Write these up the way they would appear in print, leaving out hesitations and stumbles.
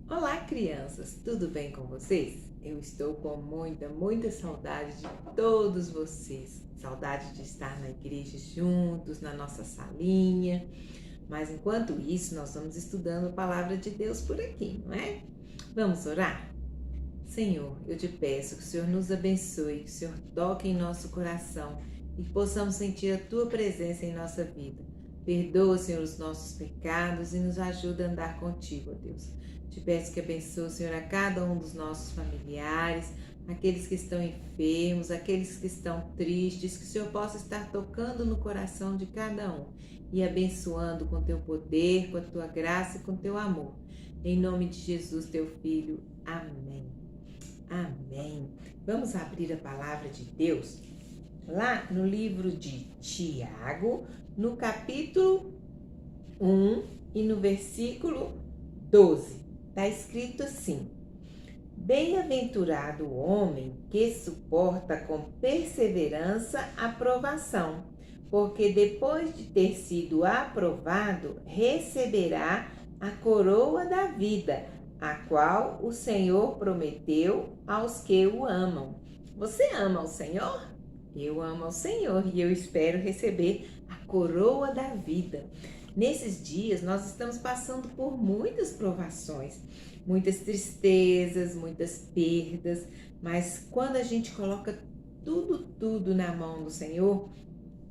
Olá, crianças! Tudo bem com vocês? Eu estou com muita saudade de todos vocês. Saudade de estar na igreja juntos, na nossa salinha. Mas enquanto isso, nós vamos estudando a palavra de Deus por aqui, não é? Vamos orar? Senhor, eu te peço que o Senhor nos abençoe, que o Senhor toque em nosso coração e que possamos sentir a Tua presença em nossa vida. Perdoa, Senhor, os nossos pecados e nos ajuda a andar contigo, ó Deus. Te peço que abençoe, Senhor, a cada um dos nossos familiares, aqueles que estão enfermos, aqueles que estão tristes, que o Senhor possa estar tocando no coração de cada um e abençoando com Teu poder, com a Tua graça e com Teu amor. Em nome de Jesus, Teu Filho. Amém. Amém. Vamos abrir a palavra de Deus lá no livro de Tiago, no capítulo 1 e no versículo 12. Está escrito assim: Bem-aventurado o homem que suporta com perseverança a provação, porque depois de ter sido aprovado, receberá a coroa da vida, a qual o Senhor prometeu aos que o amam. Você ama o Senhor? Eu amo ao Senhor e eu espero receber a coroa da vida. Nesses dias nós estamos passando por muitas provações, muitas tristezas, muitas perdas, mas quando a gente coloca tudo na mão do Senhor,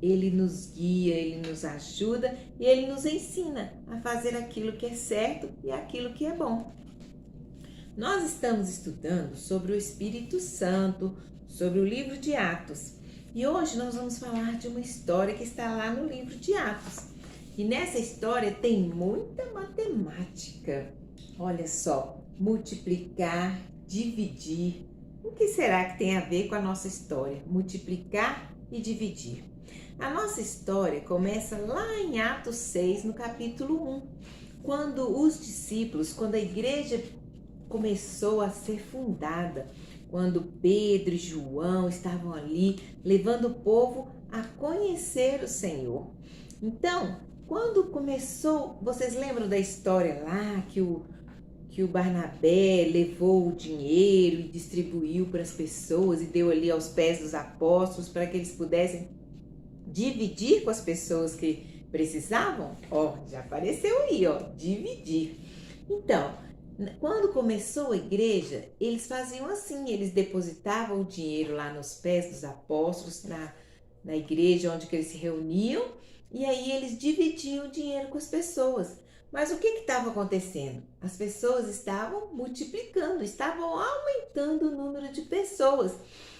Ele nos guia, Ele nos ajuda e Ele nos ensina a fazer aquilo que é certo e aquilo que é bom. Nós estamos estudando sobre o Espírito Santo, sobre o livro de Atos. E hoje nós vamos falar de uma história que está lá no livro de Atos. E nessa história tem muita matemática. Olha só, multiplicar, dividir. O que será que tem a ver com a nossa história? Multiplicar e dividir. A nossa história começa lá em Atos 6, no capítulo 1, quando os discípulos, quando a igreja começou a ser fundada, quando Pedro e João estavam ali levando o povo a conhecer o Senhor. Então, quando começou, vocês lembram da história lá que o Barnabé levou o dinheiro e distribuiu para as pessoas e deu ali aos pés dos apóstolos para que eles pudessem dividir com as pessoas que precisavam? Ó, já apareceu aí, ó, dividir. Então, quando começou a igreja, eles faziam assim, eles depositavam o dinheiro lá nos pés dos apóstolos, na igreja onde que eles se reuniam, e aí eles dividiam o dinheiro com as pessoas. Mas o que estava acontecendo? As pessoas estavam multiplicando, estavam aumentando o número de pessoas.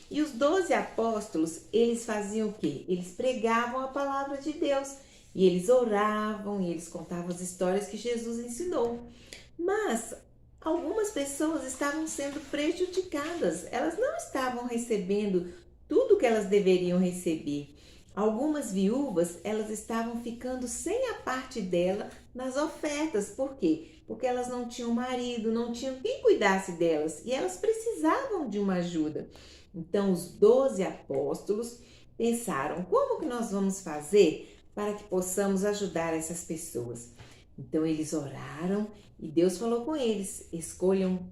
E os 12 apóstolos, eles faziam o quê? Eles pregavam a palavra de Deus, e eles oravam, e eles contavam as histórias que Jesus ensinou. Mas algumas pessoas estavam sendo prejudicadas, elas não estavam recebendo tudo que elas deveriam receber. Algumas viúvas, elas estavam ficando sem a parte dela nas ofertas. Por quê? Porque elas não tinham marido, não tinham quem cuidasse delas e elas precisavam de uma ajuda. Então, os 12 apóstolos pensaram: como que nós vamos fazer para que possamos ajudar essas pessoas? Então, eles oraram e Deus falou com eles: escolham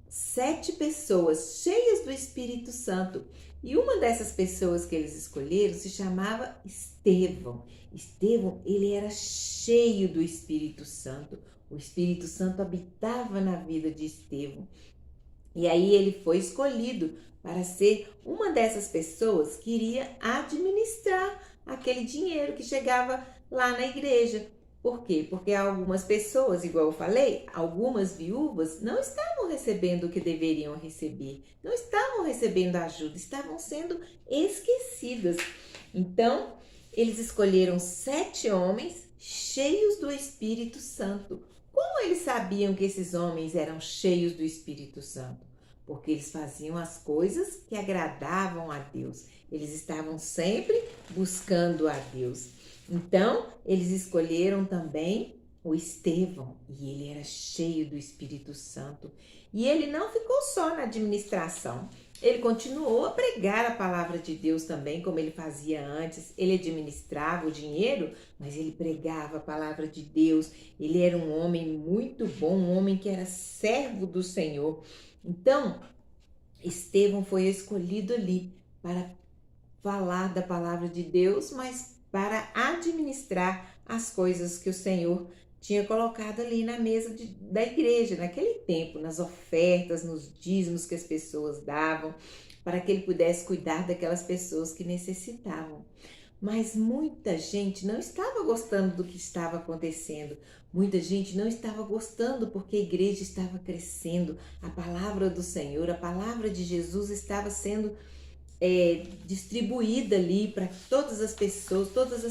7 pessoas cheias do Espírito Santo. E uma dessas pessoas que eles escolheram se chamava Estevão. Estevão, ele era cheio do Espírito Santo. O Espírito Santo habitava na vida de Estevão. E aí ele foi escolhido para ser uma dessas pessoas que iria administrar aquele dinheiro que chegava lá na igreja. Por quê? Porque algumas pessoas, igual eu falei, algumas viúvas não estavam recebendo o que deveriam receber, não estavam recebendo ajuda, estavam sendo esquecidas. Então, eles escolheram 7 homens cheios do Espírito Santo. Como eles sabiam que esses homens eram cheios do Espírito Santo? Porque eles faziam as coisas que agradavam a Deus. Eles estavam sempre buscando a Deus. Então, eles escolheram também o Estevão, e ele era cheio do Espírito Santo. E ele não ficou só na administração, ele continuou a pregar a palavra de Deus também, como ele fazia antes. Ele administrava o dinheiro, mas ele pregava a palavra de Deus. Ele era um homem muito bom, um homem que era servo do Senhor. Então, Estevão foi escolhido ali para falar da palavra de Deus, mas para administrar as coisas que o Senhor tinha colocado ali na mesa da igreja, naquele tempo, nas ofertas, nos dízimos que as pessoas davam, para que ele pudesse cuidar daquelas pessoas que necessitavam. Mas muita gente não estava gostando do que estava acontecendo. Muita gente não estava gostando porque a igreja estava crescendo. A palavra do Senhor, a palavra de Jesus estava sendo distribuída ali para todas as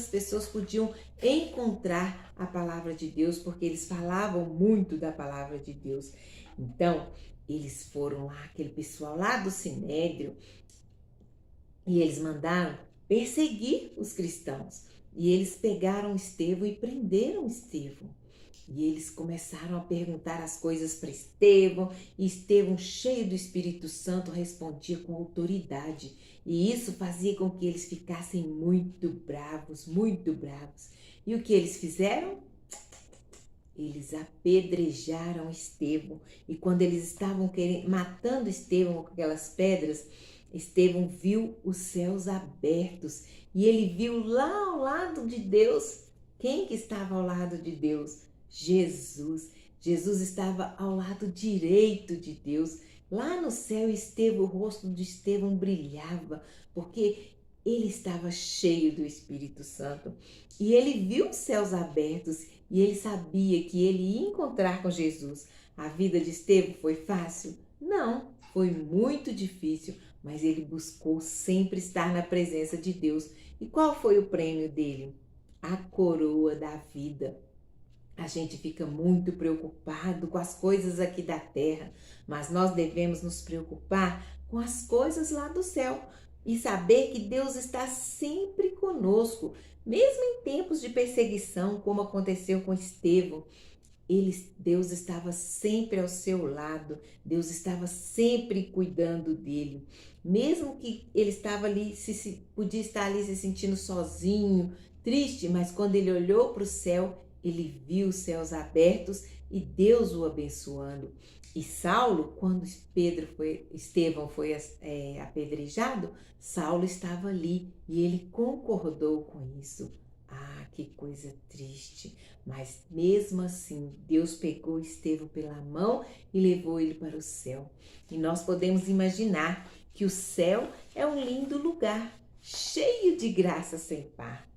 pessoas podiam encontrar a palavra de Deus, porque eles falavam muito da palavra de Deus. Então, eles foram lá, aquele pessoal lá do Sinédrio, e eles mandaram perseguir os cristãos. E eles pegaram Estevão e prenderam Estevão. E eles começaram a perguntar as coisas para Estevão, e Estevão, cheio do Espírito Santo, respondia com autoridade. E isso fazia com que eles ficassem muito bravos, muito bravos. E o que eles fizeram? Eles apedrejaram Estevão. E quando eles estavam matando Estevão com aquelas pedras, Estevão viu os céus abertos. E ele viu lá ao lado de Deus. Quem que estava ao lado de Deus? Jesus. Jesus estava ao lado direito de Deus. Lá no céu, o rosto de Estevão brilhava, porque ele estava cheio do Espírito Santo. E ele viu os céus abertos e ele sabia que ele ia encontrar com Jesus. A vida de Estevão foi fácil? Não, foi muito difícil, mas ele buscou sempre estar na presença de Deus. E qual foi o prêmio dele? A coroa da vida. A gente fica muito preocupado com as coisas aqui da terra, mas nós devemos nos preocupar com as coisas lá do céu e saber que Deus está sempre conosco, mesmo em tempos de perseguição, como aconteceu com Estevão. Deus estava sempre ao seu lado, Deus estava sempre cuidando dele. Mesmo que ele estava ali, podia estar ali se sentindo sozinho, triste, mas quando ele olhou para o céu, ele viu os céus abertos e Deus o abençoando. E Saulo, quando Estevão foi apedrejado, Saulo estava ali e ele concordou com isso. Ah, que coisa triste! Mas mesmo assim, Deus pegou Estevão pela mão e levou ele para o céu. E nós podemos imaginar que o céu é um lindo lugar, cheio de graça sem par.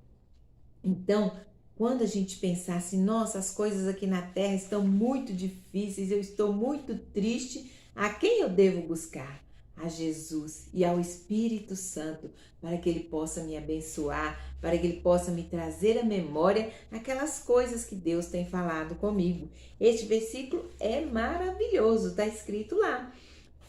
Então, quando a gente pensar assim, nossa, as coisas aqui na terra estão muito difíceis, eu estou muito triste, a quem eu devo buscar? A Jesus e ao Espírito Santo, para que Ele possa me abençoar, para que Ele possa me trazer à memória aquelas coisas que Deus tem falado comigo. Este versículo é maravilhoso, está escrito lá.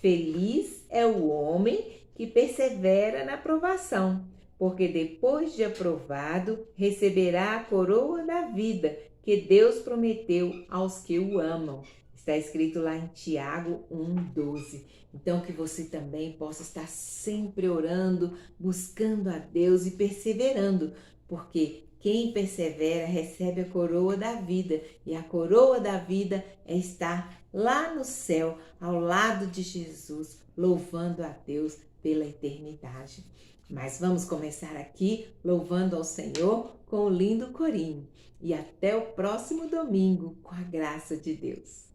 Feliz é o homem que persevera na provação, porque depois de aprovado, receberá a coroa da vida que Deus prometeu aos que o amam. Está escrito lá em Tiago 1,12. Então, que você também possa estar sempre orando, buscando a Deus e perseverando, porque quem persevera recebe a coroa da vida, e a coroa da vida é estar lá no céu, ao lado de Jesus, louvando a Deus pela eternidade. Mas vamos começar aqui louvando ao Senhor com o lindo corinho. E até o próximo domingo, com a graça de Deus.